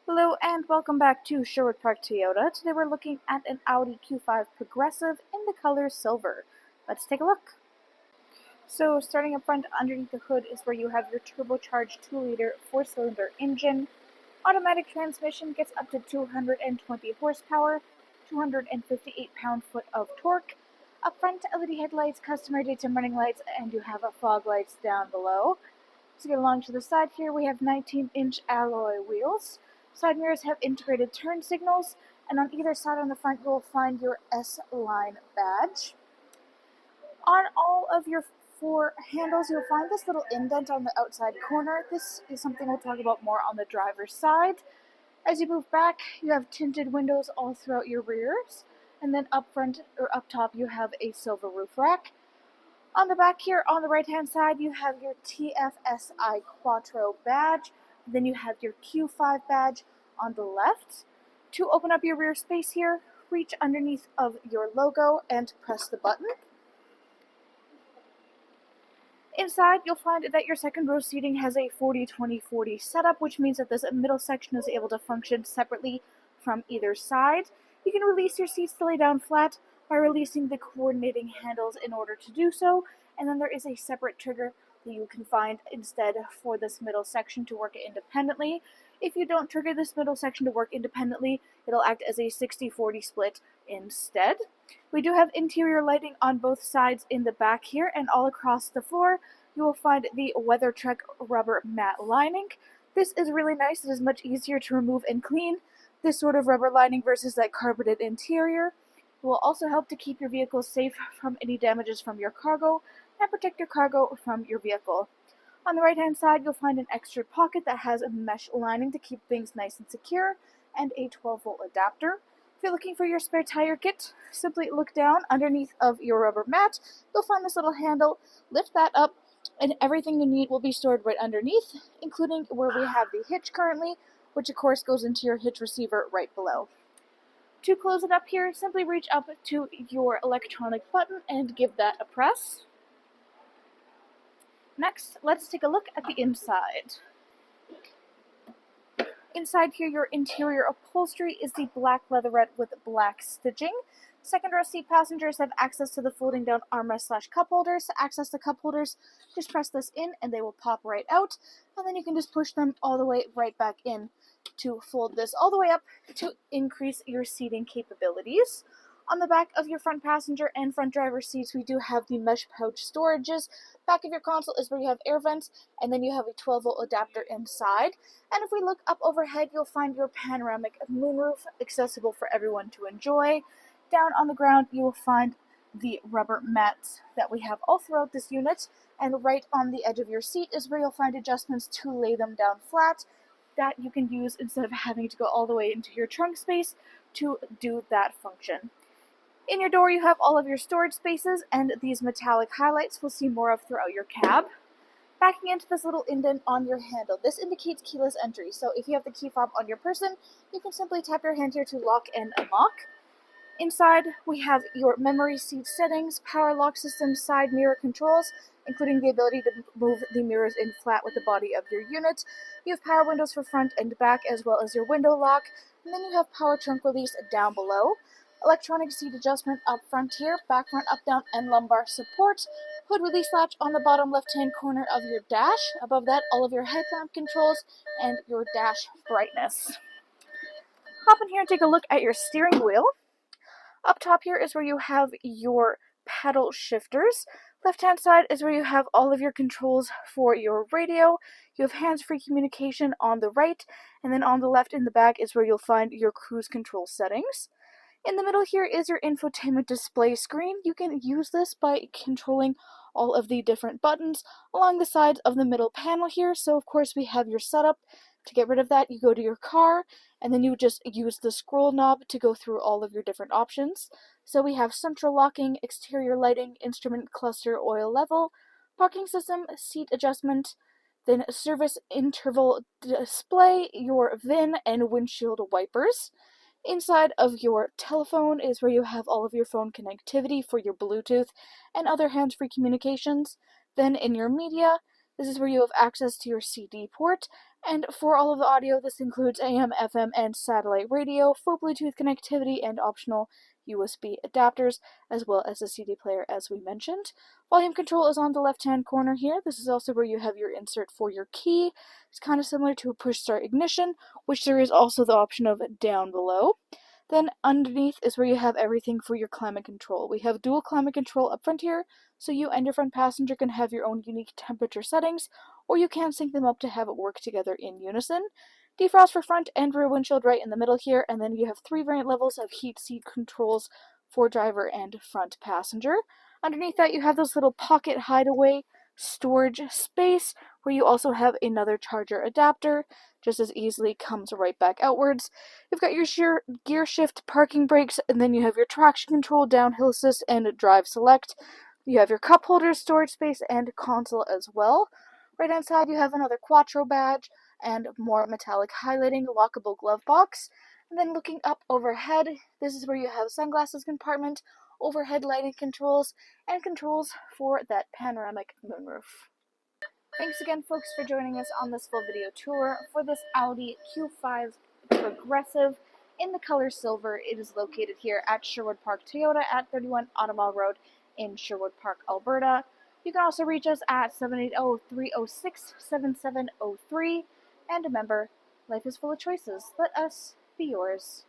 Hello and welcome back to Sherwood Park Toyota. Today we're looking at an Audi Q5 Progressive in the color silver. Let's take a look. So starting up front underneath the hood is where you have your turbocharged 2-liter 4-cylinder engine. Automatic transmission gets up to 220 horsepower, 258 pound-foot of torque. Up front, LED headlights, customer daytime running lights, and you have fog lights down below. To get along to the side here, we have 19-inch alloy wheels. Side mirrors have integrated turn signals, and on either side on the front you will find your S-Line badge. On all of your four handles, you'll find this little indent on the outside corner. This is something we'll talk about more on the driver's side. As you move back, you have tinted windows all throughout your rears, and then up front or up top you have a silver roof rack. On the back here, on the right-hand side, you have your TFSI Quattro badge. Then you have your Q5 badge on the left. To open up your rear space here, reach underneath of your logo and press the button. Inside, you'll find that your second row seating has a 40-20-40 setup, which means that this middle section is able to function separately from either side. You can release your seats to lay down flat by releasing the coordinating handles in order to do so, and then there is a separate trigger that you can find instead for this middle section to work independently. If you don't trigger this middle section to work independently, it'll act as a 60-40 split instead. We do have interior lighting on both sides in the back here, and all across the floor you will find the WeatherTrek rubber mat lining. This is really nice. It is much easier to remove and clean this sort of rubber lining versus that carpeted interior. It will also help to keep your vehicle safe from any damages from your cargo and protect your cargo from your vehicle. On the right-hand side, you'll find an extra pocket that has a mesh lining to keep things nice and secure, and a 12-volt adapter. If you're looking for your spare tire kit, simply look down underneath of your rubber mat. You'll find this little handle. Lift that up, and everything you need will be stored right underneath, including where we have the hitch currently, which of course goes into your hitch receiver right below. To close it up here, simply reach up to your electronic button and give that a press. Next, let's take a look at the inside. Inside here, your interior upholstery is the black leatherette with black stitching. Second row seat passengers have access to the folding down armrest / cup holders. To access the cup holders, just press this in and they will pop right out, and then you can just push them all the way right back in to fold this all the way up to increase your seating capabilities. On the back of your front passenger and front driver seats, we do have the mesh pouch storages. Back of your console is where you have air vents, and then you have a 12-volt adapter inside. And if we look up overhead, you'll find your panoramic moonroof, accessible for everyone to enjoy. Down on the ground, you will find the rubber mats that we have all throughout this unit, and right on the edge of your seat is where you'll find adjustments to lay them down flat that you can use instead of having to go all the way into your trunk space to do that function. In your door, you have all of your storage spaces, and these metallic highlights we'll see more of throughout your cab. Backing into this little indent on your handle, this indicates keyless entry, so if you have the key fob on your person, you can simply tap your hand here to lock and unlock. Inside, we have your memory seat settings, power lock system, side mirror controls, including the ability to move the mirrors in flat with the body of your unit. You have power windows for front and back, as well as your window lock, and then you have power trunk release down below. Electronic seat adjustment up front here, back, front, up, down, and lumbar support. Hood release latch on the bottom left-hand corner of your dash. Above that, all of your headlamp controls and your dash brightness. Hop in here and take a look at your steering wheel. Up top here is where you have your paddle shifters. Left-hand side is where you have all of your controls for your radio. You have hands-free communication on the right, and then on the left in the back is where you'll find your cruise control settings. In the middle here is your infotainment display screen. You can use this by controlling all of the different buttons along the sides of the middle panel here. So of course we have your setup. To get rid of that, you go to your car, and then you just use the scroll knob to go through all of your different options. So we have central locking, exterior lighting, instrument cluster oil level, parking system, seat adjustment, then service interval display, your VIN, and windshield wipers. Inside of your telephone is where you have all of your phone connectivity for your Bluetooth and other hands-free communications. Then in your media, this is where you have access to your CD port, And for all of the audio, this includes AM, FM, and satellite radio, full Bluetooth connectivity, and optional USB adapters, as well as a CD player, as we mentioned. Volume control is on the left-hand corner here. This is also where you have your insert for your key. It's kind of similar to a push-start ignition, which there is also the option of down below. Then underneath is where you have everything for your climate control. We have dual climate control up front here, so you and your front passenger can have your own unique temperature settings, or you can sync them up to have it work together in unison. Defrost for front and rear windshield right in the middle here, and then you have 3 variant levels of heat seat controls for driver and front passenger. Underneath that, you have this little pocket hideaway storage space where you also have another charger adapter. Just as easily comes right back outwards. You've got your gear shift parking brakes, and then you have your traction control, downhill assist, and drive select. You have your cup holder, storage space, and console as well. Right hand side, you have another Quattro badge and more metallic highlighting, lockable glove box. And then looking up overhead, this is where you have sunglasses compartment, overhead lighting controls, and controls for that panoramic moonroof. Thanks again, folks, for joining us on this full video tour for this Audi Q5 Progressive in the color silver. It is located here at Sherwood Park Toyota at 31 Automall Road in Sherwood Park, Alberta. You can also reach us at 780-306-7703. And remember, life is full of choices. Let us be yours.